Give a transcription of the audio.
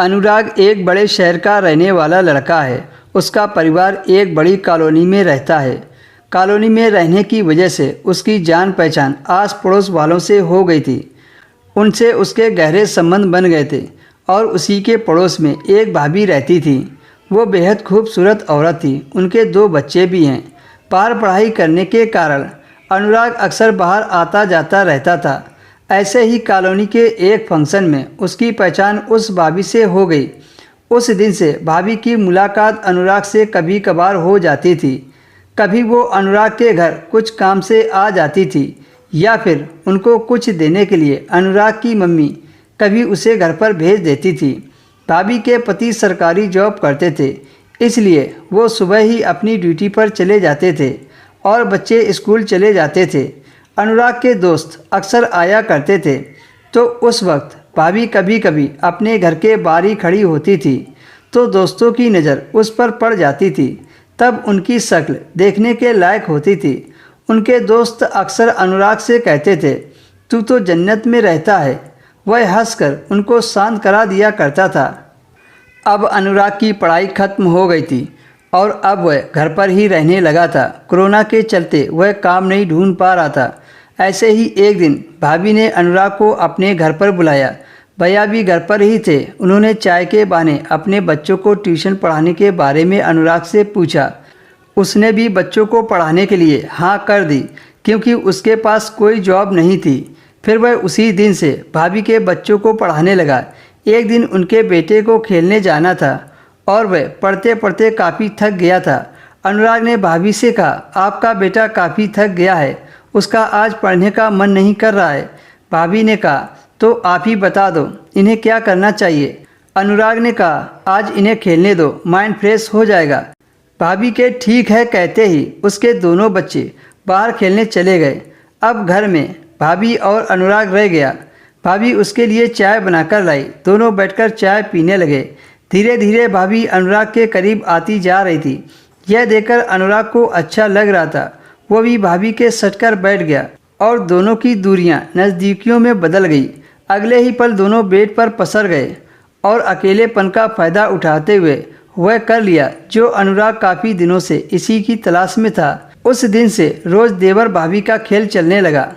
अनुराग एक बड़े शहर का रहने वाला लड़का है। उसका परिवार एक बड़ी कॉलोनी में रहता है। कॉलोनी में रहने की वजह से उसकी जान पहचान आस पड़ोस वालों से हो गई थी। उनसे उसके गहरे संबंध बन गए थे और उसी के पड़ोस में एक भाभी रहती थी। वो बेहद खूबसूरत औरत थी। उनके 2 बच्चे भी हैं। बाहर पढ़ाई करने के कारण अनुराग अक्सर बाहर आता जाता रहता था। ऐसे ही कॉलोनी के एक फंक्शन में उसकी पहचान उस भाभी से हो गई। उस दिन से भाभी की मुलाकात अनुराग से कभी कभार हो जाती थी। कभी वो अनुराग के घर कुछ काम से आ जाती थी या फिर उनको कुछ देने के लिए अनुराग की मम्मी कभी उसे घर पर भेज देती थी। भाभी के पति सरकारी जॉब करते थे, इसलिए वो सुबह ही अपनी ड्यूटी पर चले जाते थे और बच्चे स्कूल चले जाते थे। अनुराग के दोस्त अक्सर आया करते थे, तो उस वक्त भाभी कभी कभी अपने घर के बाहर ही खड़ी होती थी, तो दोस्तों की नज़र उस पर पड़ जाती थी। तब उनकी शक्ल देखने के लायक होती थी। उनके दोस्त अक्सर अनुराग से कहते थे, तू तो जन्नत में रहता है। वह हंसकर उनको शांत करा दिया करता था। अब अनुराग की पढ़ाई खत्म हो गई थी और अब वह घर पर ही रहने लगा था। कोरोना के चलते वह काम नहीं ढूंढ पा रहा था। ऐसे ही एक दिन भाभी ने अनुराग को अपने घर पर बुलाया। भैया भी घर पर ही थे। उन्होंने चाय के बहाने अपने बच्चों को ट्यूशन पढ़ाने के बारे में अनुराग से पूछा। उसने भी बच्चों को पढ़ाने के लिए हाँ कर दी, क्योंकि उसके पास कोई जॉब नहीं थी। फिर वह उसी दिन से भाभी के बच्चों को पढ़ाने लगा। एक दिन उनके बेटे को खेलने जाना था और वह पढ़ते पढ़ते काफ़ी थक गया था। अनुराग ने भाभी से कहा, आपका बेटा काफ़ी थक गया है, उसका आज पढ़ने का मन नहीं कर रहा है। भाभी ने कहा, तो आप ही बता दो इन्हें क्या करना चाहिए। अनुराग ने कहा, आज इन्हें खेलने दो, माइंड फ्रेश हो जाएगा। भाभी के ठीक है कहते ही उसके दोनों बच्चे बाहर खेलने चले गए। अब घर में भाभी और अनुराग रह गया। भाभी उसके लिए चाय बनाकर लाई। दोनों बैठकर चाय पीने लगे। धीरे धीरे भाभी अनुराग के करीब आती जा रही थी। यह देखकर अनुराग को अच्छा लग रहा था। वो भी भाभी के सटकर बैठ गया और दोनों की दूरियां नज़दीकियों में बदल गई। अगले ही पल दोनों बेड पर पसर गए और अकेलेपन का फ़ायदा उठाते हुए वह कर लिया जो अनुराग काफ़ी दिनों से इसी की तलाश में था। उस दिन से रोज़ देवर भाभी का खेल चलने लगा।